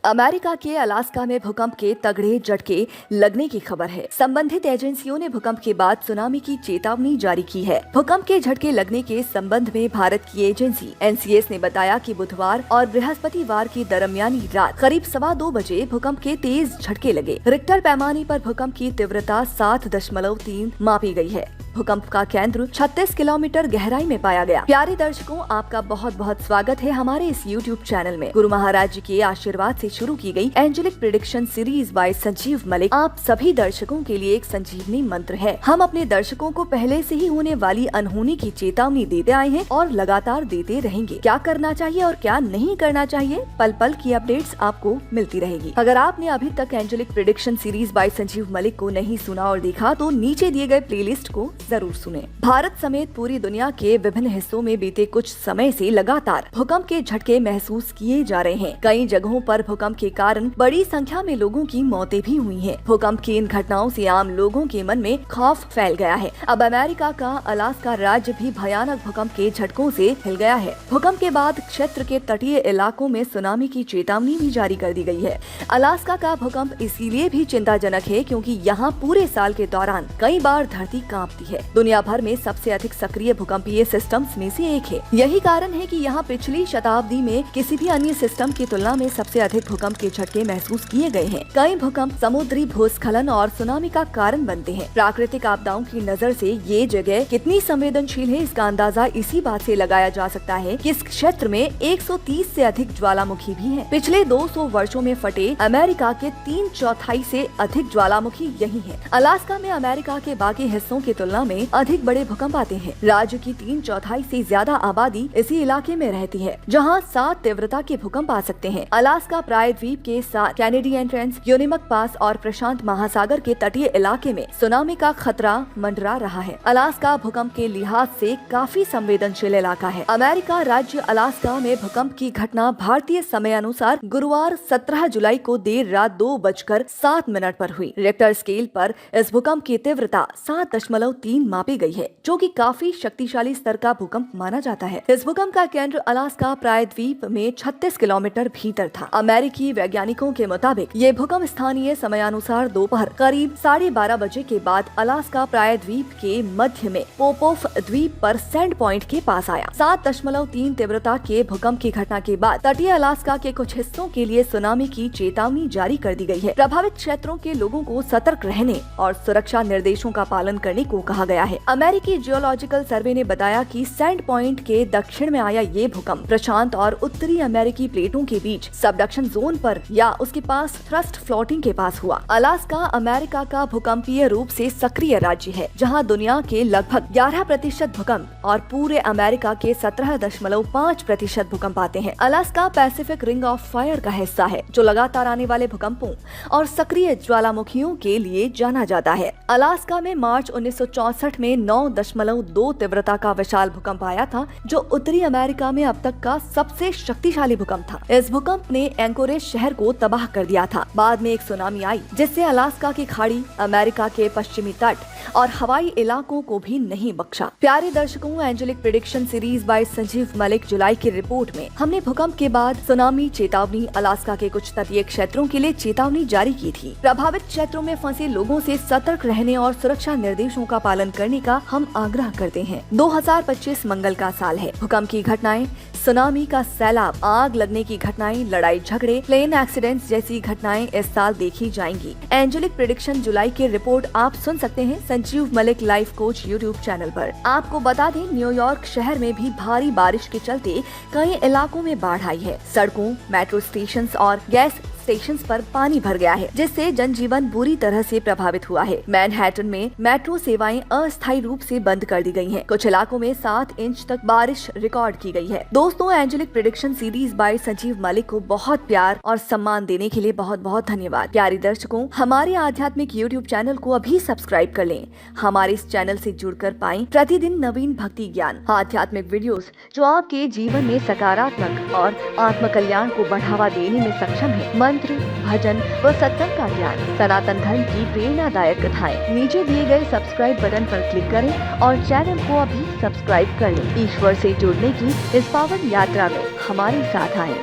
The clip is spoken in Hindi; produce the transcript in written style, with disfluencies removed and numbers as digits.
अमेरिका के अलास्का में भूकंप के तगड़े झटके लगने की खबर है। संबंधित एजेंसियों ने भूकंप के बाद सुनामी की चेतावनी जारी की है। भूकंप के झटके लगने के संबंध में भारत की एजेंसी NCS ने बताया कि बुधवार और बृहस्पतिवार की दरमियानी रात करीब 2:15 बजे भूकंप के तेज झटके लगे। रिक्टर पैमाने पर भूकंप की तीव्रता 7.3 मापी गई है। भूकंप का केंद्र 36 किलोमीटर गहराई में पाया गया। प्यारे दर्शकों, आपका बहुत बहुत स्वागत है हमारे इस YouTube चैनल में। गुरु महाराज जी के आशीर्वाद से शुरू की गई angelic prediction series by Sanjeev Malik आप सभी दर्शकों के लिए एक संजीवनी मंत्र है। हम अपने दर्शकों को पहले से ही होने वाली अनहोनी की चेतावनी देते आए हैं और लगातार देते रहेंगे। क्या करना चाहिए और क्या नहीं करना चाहिए, पल पल की अपडेट्स आपको मिलती रहेगी। अगर आपने अभी तक angelic prediction series by Sanjeev Malik को नहीं सुना और देखा तो नीचे दिए गए प्लेलिस्ट को जरूर सुने। भारत समेत पूरी दुनिया के विभिन्न हिस्सों में बीते कुछ समय से लगातार भूकंप के झटके महसूस किए जा रहे हैं। कई जगहों पर भूकंप के कारण बड़ी संख्या में लोगों की मौतें भी हुई हैं। भूकंप की इन घटनाओं से आम लोगों के मन में खौफ फैल गया है। अब अमेरिका का अलास्का राज्य भी भयानक भूकंप के झटकों से हिल गया है। भूकंप के बाद क्षेत्र के तटीय इलाकों में सुनामी की चेतावनी भी जारी कर दी गई है। अलास्का का भूकंप इसीलिए भी चिंताजनक है क्योंकि यहाँ पूरे साल के दौरान कई बार धरती कांपती है। दुनिया भर में सबसे अधिक सक्रिय भूकंपीय सिस्टम्स में से एक है। यही कारण है कि यहाँ पिछली शताब्दी में किसी भी अन्य सिस्टम की तुलना में सबसे अधिक भूकंप के झटके महसूस किए गए हैं। कई भूकंप समुद्री भूस्खलन और सुनामी का कारण बनते हैं। प्राकृतिक आपदाओं की नजर से ये जगह कितनी संवेदनशील है, इसका अंदाजा इसी बात से लगाया जा सकता है कि इस क्षेत्र में 130 से अधिक ज्वालामुखी भी हैं। पिछले 200 वर्षों में फटे अमेरिका के 3/4 से अधिक ज्वालामुखी यही हैं। अलास्का में अमेरिका के बाकी हिस्सों की तुलना में अधिक बड़े भूकंप आते हैं। राज्य की 3/4 से ज्यादा आबादी इसी इलाके में रहती है, जहां 7 तीव्रता के भूकंप आ सकते हैं। अलास्का प्रायद्वीप के साथ कैनेडियन ट्रेंच, यूनिमक पास और प्रशांत महासागर के तटीय इलाके में सुनामी का खतरा मंडरा रहा है। अलास्का भूकंप के लिहाज से काफी संवेदनशील इलाका है। अमेरिका राज्य अलास्का में भूकंप की घटना भारतीय समय अनुसार गुरुवार 17 जुलाई को देर रात 2:07 पर हुई। रिक्टर स्केल पर इस भूकंप की तीव्रता 7.3 मापी गई है, जो कि काफी शक्तिशाली स्तर का भूकंप माना जाता है। इस भूकंप का केंद्र अलास्का प्रायद्वीप में 36 किलोमीटर भीतर था। अमेरिकी वैज्ञानिकों के मुताबिक ये भूकंप स्थानीय समयानुसार दोपहर करीब 12:30 बजे के बाद अलास्का प्रायद्वीप के मध्य में पोपोफ द्वीप पर सैंड पॉइंट के पास आया। 7.3 तीव्रता के भूकंप की घटना के बाद तटीय अलास्का के कुछ हिस्सों के लिए सुनामी की चेतावनी जारी कर दी गई है। प्रभावित क्षेत्रों के लोगों को सतर्क रहने और सुरक्षा निर्देशों का पालन करने को कहा गया है। अमेरिकी जियोलॉजिकल सर्वे ने बताया कि सैंड पॉइंट के दक्षिण में आया ये भूकंप प्रशांत और उत्तरी अमेरिकी प्लेटों के बीच सबडक्शन जोन पर या उसके पास थ्रस्ट फ्लोटिंग के पास हुआ। अलास्का अमेरिका का भूकंपीय रूप से सक्रिय राज्य है, जहां दुनिया के लगभग 11% भूकंप और पूरे अमेरिका के 17.5% भूकंप आते हैं। Alaska Pacific ring of fire का हिस्सा है, जो लगातार आने वाले भूकंपों और सक्रिय ज्वालामुखियों के लिए जाना जाता है। अलास्का में मार्च 1964 में 9.2 तीव्रता का विशाल भूकंप आया था, जो उत्तरी अमेरिका में अब तक का सबसे शक्तिशाली भूकंप था। इस भूकंप ने एंकोरेज शहर को तबाह कर दिया था। बाद में एक सुनामी आई, जिससे अलास्का की खाड़ी, अमेरिका के पश्चिमी तट और हवाई इलाकों को भी नहीं बख्शा। प्यारे दर्शकों, angelic prediction series by Sanjeev Malik जुलाई की रिपोर्ट में हमने भूकंप के बाद सुनामी चेतावनी, अलास्का के कुछ तटीय क्षेत्रों के लिए चेतावनी जारी की थी। प्रभावित क्षेत्रों में फंसे लोगों से सतर्क रहने और सुरक्षा निर्देशों का पालन करने का हम आग्रह करते हैं। 2025 मंगल का साल है। भूकंप की घटनाएं, सुनामी का सैलाब, आग लगने की घटनाएं, लड़ाई झगड़े, प्लेन एक्सीडेंट्स जैसी घटनाएं इस साल देखी जाएंगी। एंजेलिक प्रेडिक्शन जुलाई की रिपोर्ट आप सुन सकते हैं Sanjeev Malik life coach YouTube channel पर। आपको बता दें, न्यूयॉर्क शहर में भी भारी बारिश के चलते कई इलाकों में बाढ़ आई है। सड़कों, मेट्रो स्टेशन और गैस स्टेशंस पर पानी भर गया है, जिससे जनजीवन बुरी तरह से प्रभावित हुआ है। मैनहट्टन में मेट्रो सेवाएं अस्थायी रूप से बंद कर दी गई हैं। कुछ इलाकों में 7 इंच तक बारिश रिकॉर्ड की गई है। दोस्तों, angelic prediction series by Sanjeev Malik को बहुत प्यार और सम्मान देने के लिए बहुत बहुत धन्यवाद। प्यारे दर्शकों, हमारे आध्यात्मिक YouTube चैनल को अभी सब्सक्राइब कर लें। हमारे इस चैनल से जुड़कर पाएं प्रतिदिन नवीन भक्ति ज्ञान, आध्यात्मिक वीडियोस जो आपके जीवन में सकारात्मक और आत्म कल्याण को बढ़ावा देने में सक्षम है। मंत्र, भजन व सत्संग का ज्ञान, सनातन धर्म की प्रेरणादायक कथाएं। नीचे दिए गए सब्सक्राइब बटन पर क्लिक करें और चैनल को अभी सब्सक्राइब कर लें। ईश्वर से जुड़ने की इस पावन यात्रा में हमारे साथ आएं।